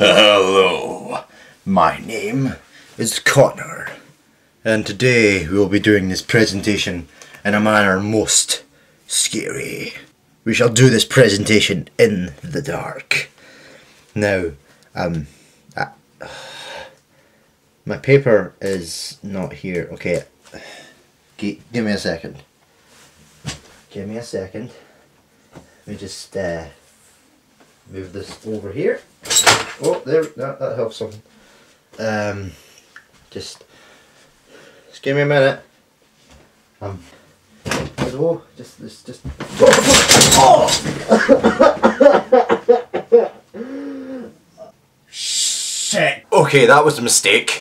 Hello, my name is Connor, and today we will be doing this presentation in a manner most scary. We shall do this presentation in the dark. Now, my paper is not here. Okay, give me a second. Give me a second. Let me just move this over here. Oh, there, that helps something. Just give me a minute. Oh, just. Oh! Shit. Okay, that was a mistake.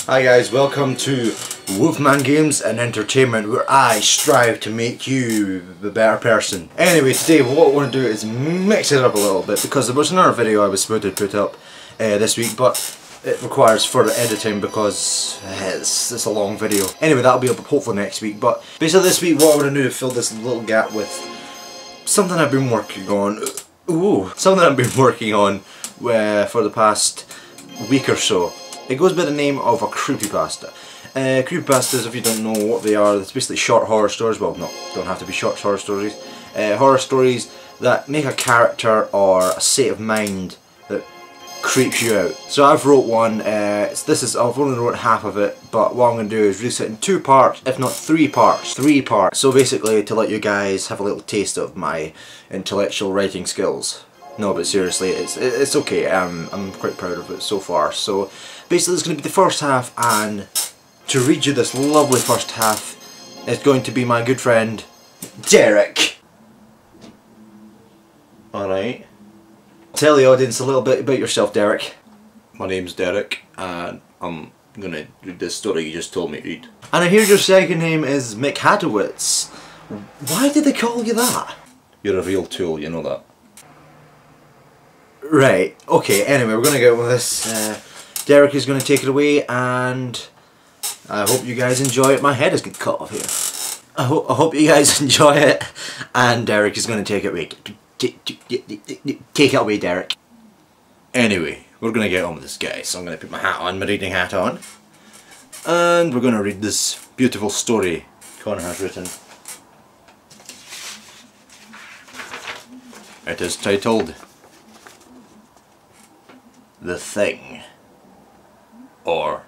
Hi guys, welcome to Wolfman Games and Entertainment, where I strive to make you the better person. Anyway, today what I want to do is mix it up a little bit, because there was another video I was supposed to put up this week, but it requires further editing because it's a long video. Anyway, that'll be up hopefully next week, but basically this week what I want to do is fill this little gap with something I've been working on. Something I've been working on for the past week or so. It goes by the name of a creepypasta. Creepypastas, if you don't know what they are, it's basically short horror stories. Well, no, don't have to be short horror stories. Horror stories that make a character or a state of mind that creeps you out. So I've wrote one. I've only wrote half of it, but what I'm going to do is release it in 2 parts, if not 3 parts. 3 parts. So basically, to let you guys have a little taste of my intellectual writing skills. No, but seriously, it's okay. I'm quite proud of it so far. So basically, it's going to be the first half, and to read you this lovely first half is going to be my good friend Derek. Alright. Tell the audience a little bit about yourself, Derek. My name's Derek, and I'm going to read this story you just told me to read. And I hear your second name is Mick Hadowitz. Why did they call you that? You're a real tool, you know that. Right, okay, anyway, we're going to get with this. Derek is going to take it away, and I hope you guys enjoy it. My head is getting cut off here. I hope you guys enjoy it, and Derek is going to take it away. Take it away, Derek. Anyway, we're going to get on with this, guys. So I'm going to put my hat on, my reading hat on, and we're going to read this beautiful story Connor has written. It is titled The Thing, or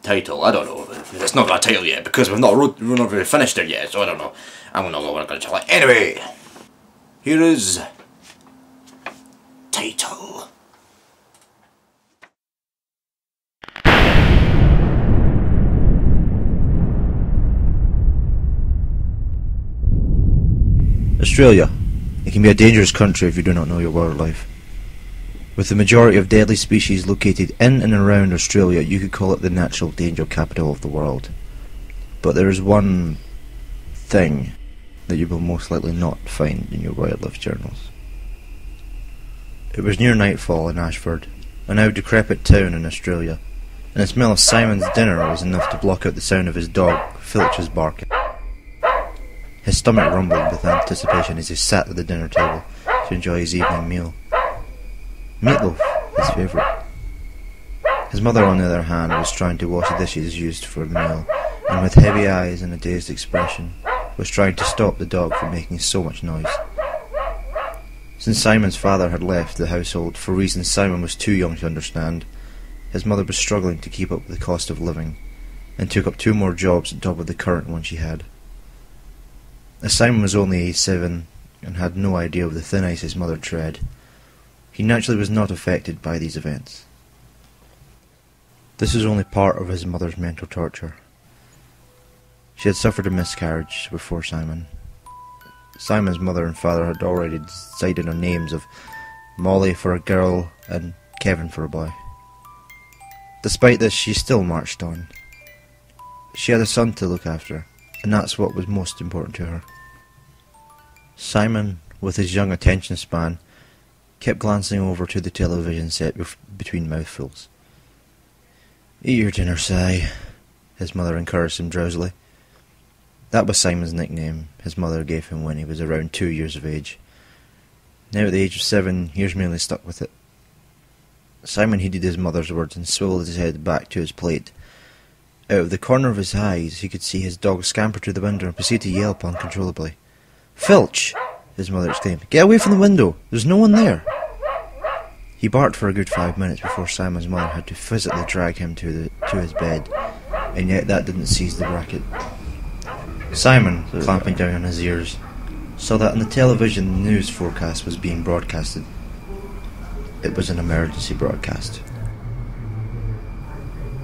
title, I don't know. It's not got a title yet because we're not really finished it yet, so I don't know. I'm not going to tell it. Anyway, here is title. Australia. It can be a dangerous country if you do not know your wildlife. With the majority of deadly species located in and around Australia, you could call it the natural danger capital of the world. But there is one thing that you will most likely not find in your wildlife journals. It was near nightfall in Ashford, a now decrepit town in Australia, and the smell of Simon's dinner was enough to block out the sound of his dog, Filch's barking. His stomach rumbled with anticipation as he sat at the dinner table to enjoy his evening meal. Meatloaf, his favourite. His mother, on the other hand, was trying to wash the dishes used for the meal, and with heavy eyes and a dazed expression, was trying to stop the dog from making so much noise. Since Simon's father had left the household for reasons Simon was too young to understand, his mother was struggling to keep up with the cost of living, and took up 2 more jobs on top of the current one she had. As Simon was only age 7 and had no idea of the thin ice his mother tread, he naturally was not affected by these events. This was only part of his mother's mental torture. She had suffered a miscarriage before Simon. Simon's mother and father had already decided on names of Molly for a girl and Kevin for a boy. Despite this, she still marched on. She had a son to look after, and that's what was most important to her. Simon, with his young attention span, kept glancing over to the television set between mouthfuls. "Eat your dinner, Si," his mother encouraged him drowsily. That was Simon's nickname his mother gave him when he was around 2 years of age. Now at the age of 7, he was merely stuck with it. Simon heeded his mother's words and swiveled his head back to his plate. Out of the corner of his eyes, he could see his dog scamper to the window and proceed to yelp uncontrollably. "Filch!" his mother exclaimed. "Get away from the window! There's no one there!" He barked for a good 5 minutes before Simon's mother had to physically drag him to his bed, and yet that didn't cease the racket. Simon, clamping down on his ears, saw that on the television the news forecast was being broadcasted. It was an emergency broadcast.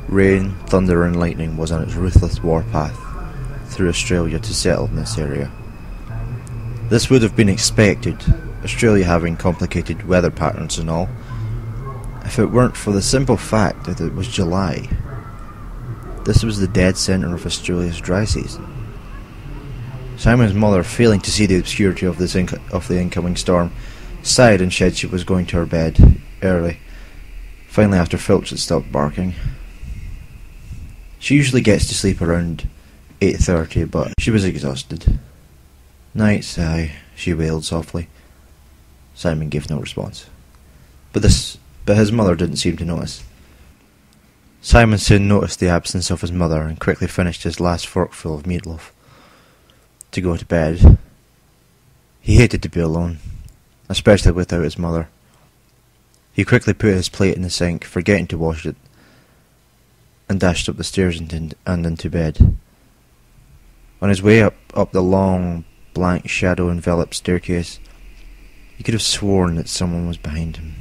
Rain, thunder and lightning was on its ruthless warpath through Australia to settle in this area. This would have been expected, Australia having complicated weather patterns and all, if it weren't for the simple fact that it was July. This was the dead centre of Australia's dry season. Simon's mother, failing to see the obscurity of the incoming storm, sighed and said she was going to her bed early, finally after Filch had stopped barking. She usually gets to sleep around 8:30, but she was exhausted. "Night, Si," she wailed softly. Simon gave no response. But his mother didn't seem to notice. Simon soon noticed the absence of his mother and quickly finished his last forkful of meatloaf to go to bed. He hated to be alone, especially without his mother. He quickly put his plate in the sink, forgetting to wash it, and dashed up the stairs and into bed. On his way up the long, blank, shadow-enveloped staircase, he could have sworn that someone was behind him.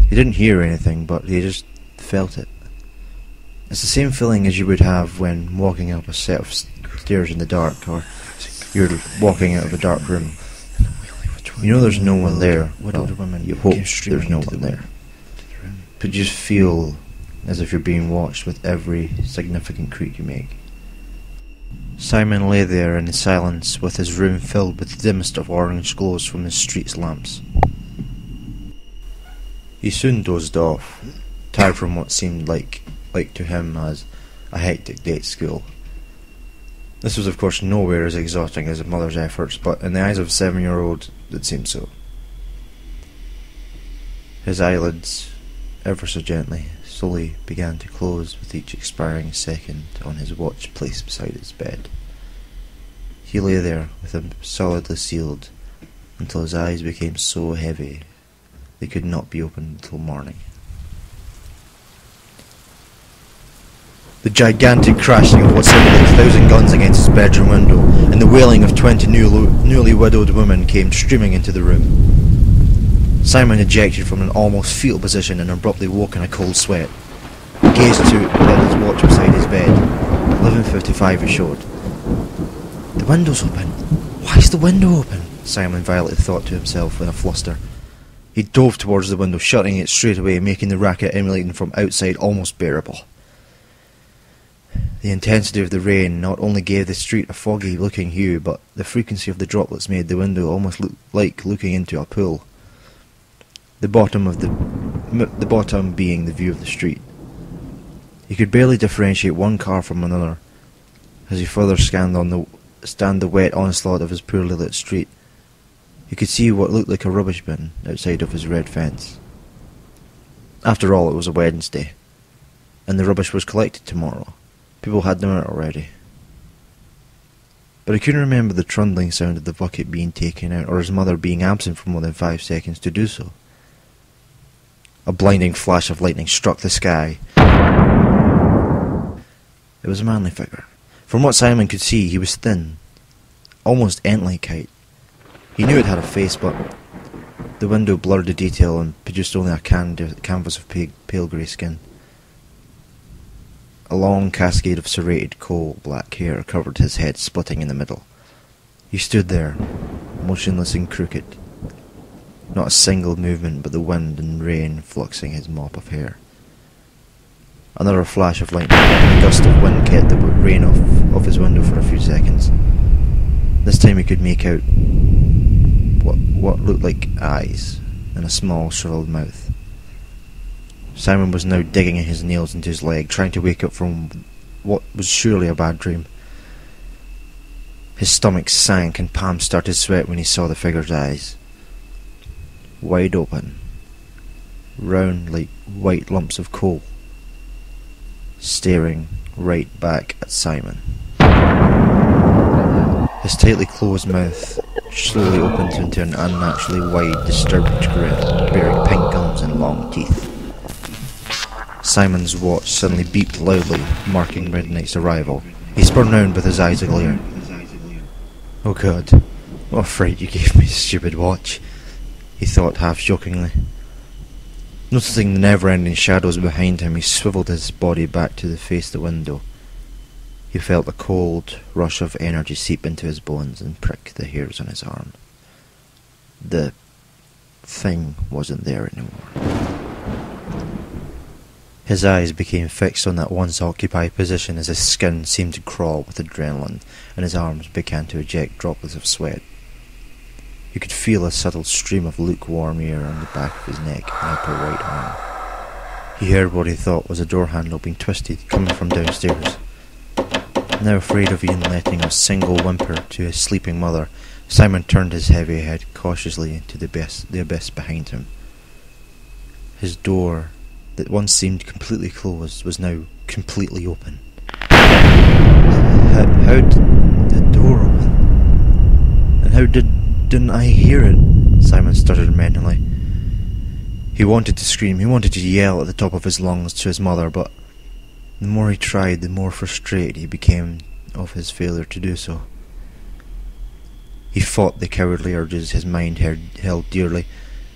He didn't hear anything, but he just felt it. It's the same feeling as you would have when walking up a set of stairs in the dark, or you're walking out of a dark room. You know there's no one there. Well, you hope there's no one there. But you just feel as if you're being watched with every significant creak you make. Simon lay there in silence, with his room filled with the dimmest of orange glows from the street's lamps. He soon dozed off, tired from what seemed like to him as a hectic day at school. This was of course nowhere as exhausting as his mother's efforts, but in the eyes of a 7-year-old it seemed so. His eyelids, ever so gently, slowly began to close with each expiring second on his watch placed beside his bed. He lay there with them solidly sealed until his eyes became so heavy they could not be opened until morning. The gigantic crashing of what sounded like 1,000 guns against his bedroom window and the wailing of 20 newly widowed women came streaming into the room. Simon ejected from an almost fetal position and abruptly woke in a cold sweat. He gazed at his watch beside his bed. 11:55 it showed. "The window's open. Why is the window open?" Simon violently thought to himself in a fluster. He dove towards the window, shutting it straight away, making the racket emanating from outside almost bearable. The intensity of the rain not only gave the street a foggy-looking hue, but the frequency of the droplets made the window almost look like looking into a pool. The bottom being the view of the street. He could barely differentiate one car from another as he further scanned the wet onslaught of his poorly lit street. He could see what looked like a rubbish bin outside of his red fence. After all, it was a Wednesday, and the rubbish was collected tomorrow. People had them out already. But he couldn't remember the trundling sound of the bucket being taken out, or his mother being absent for more than 5 seconds to do so. A blinding flash of lightning struck the sky. It was a manly figure. From what Simon could see, he was thin, almost ant-like height. He knew it had a face, but the window blurred the detail and produced only a canvas of pale grey skin. A long cascade of serrated coal-black hair covered his head, splitting in the middle. He stood there, motionless and crooked. Not a single movement but the wind and rain fluxing his mop of hair. Another flash of lightning and a gust of wind kept the rain off his window for a few seconds. The This time he could make out what looked like eyes and a small shriveled mouth. Simon was now digging his nails into his leg, trying to wake up from what was surely a bad dream. His stomach sank and palms started to sweat when he saw the figure's eyes. Wide open, round like white lumps of coal, staring right back at Simon. His tightly closed mouth slowly opened into an unnaturally wide, disturbed grin, bearing pink gums and long teeth. Simon's watch suddenly beeped loudly, marking midnight's arrival. He spun round with his eyes aglare. "Oh God, what a fright you gave me, stupid watch," he thought half-jokingly. Noticing the never-ending shadows behind him, he swiveled his body back to face the window. He felt a cold rush of energy seep into his bones and prick the hairs on his arm. The thing wasn't there anymore. His eyes became fixed on that once occupied position as his skin seemed to crawl with adrenaline and his arms began to eject droplets of sweat. He could feel a subtle stream of lukewarm air on the back of his neck and upper right arm. He heard what he thought was a door handle being twisted coming from downstairs. Now afraid of even letting a single whimper to his sleeping mother, Simon turned his heavy head cautiously into the abyss behind him. His door, that once seemed completely closed, was now completely open. How did the door open? And how didn't I hear it? Simon stuttered mentally. He wanted to scream, he wanted to yell at the top of his lungs to his mother, but the more he tried, the more frustrated he became of his failure to do so. He fought the cowardly urges his mind held dearly,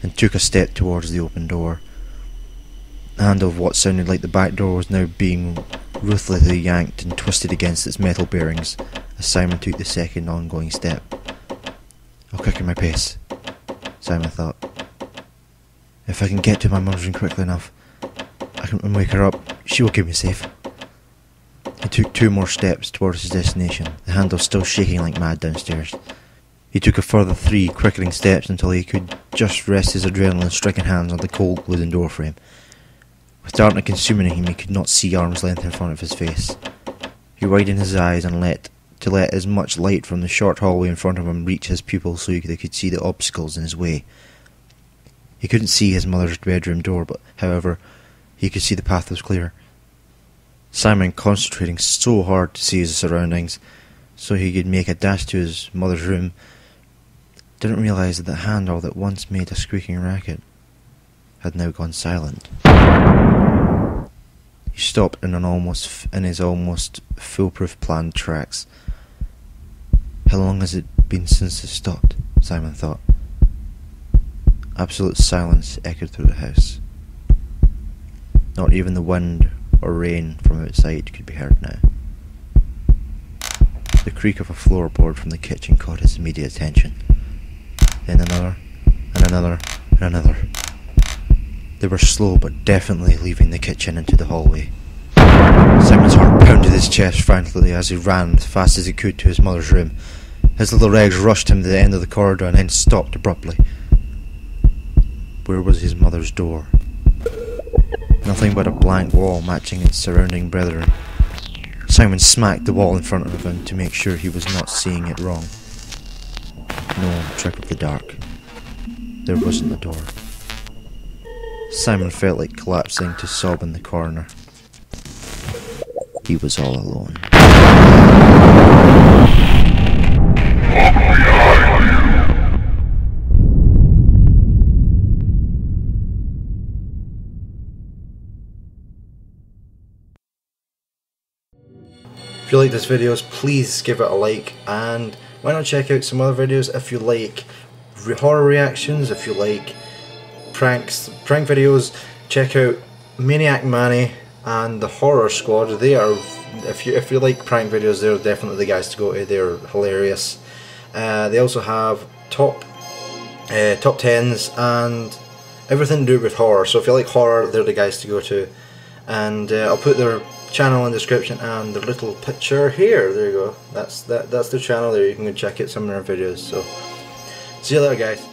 and took a step towards the open door. The handle of what sounded like the back door was now being ruthlessly yanked and twisted against its metal bearings as Simon took the second ongoing step. "I'll quicken my pace," Simon thought. "If I can get to my mum's room quickly enough, I can wake her up. She will keep me safe." He took 2 more steps towards his destination, the handle still shaking like mad downstairs. He took a further 3 quickening steps until he could just rest his adrenaline-stricken hands on the cold wooden door frame. With darkness consuming him, he could not see arm's length in front of his face. He widened his eyes and let as much light from the short hallway in front of him reach his pupils so they could see the obstacles in his way. He couldn't see his mother's bedroom door, but, however, he could see the path was clear. Simon, concentrating so hard to see his surroundings so he could make a dash to his mother's room, didn't realise that the handle that once made a squeaking racket had now gone silent. He stopped in his almost foolproof planned tracks. How long has it been since it stopped? Simon thought. Absolute silence echoed through the house. Not even the wind or rain from outside could be heard now. The creak of a floorboard from the kitchen caught his immediate attention. Then another, and another, and another. They were slow but definitely leaving the kitchen into the hallway. Simon's heart pounded his chest frantically as he ran as fast as he could to his mother's room. His little legs rushed him to the end of the corridor and then stopped abruptly. Where was his mother's door? Nothing but a blank wall matching its surrounding brethren. Simon smacked the wall in front of him to make sure he was not seeing it wrong. No trick of the dark. There wasn't a door. Simon felt like collapsing to sob in the corner. He was all alone. If you like this videos, please give it a like, and why not check out some other videos if you like horror reactions, if you like prank videos. Check out Maniac Manny and the Horror Squad. They are, if you like prank videos, they're definitely the guys to go to. They're hilarious. They also have top 10s and everything to do with horror. So if you like horror, they're the guys to go to. And I'll put their channel in the description and the little picture here. There you go. That's the channel there. You can go check out some of their videos. So see you later, guys.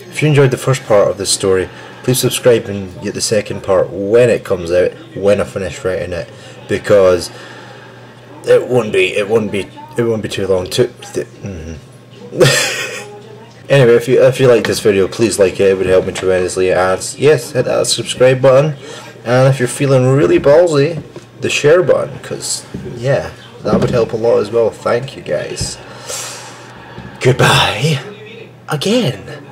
If you enjoyed the first part of this story, please subscribe and get the second part when it comes out, when I finish writing it, because it won't be too long to Anyway, if you like this video, please like it would help me tremendously, and yes, hit that subscribe button, and if you're feeling really ballsy, the share button, because yeah, that would help a lot as well. Thank you guys. Goodbye again.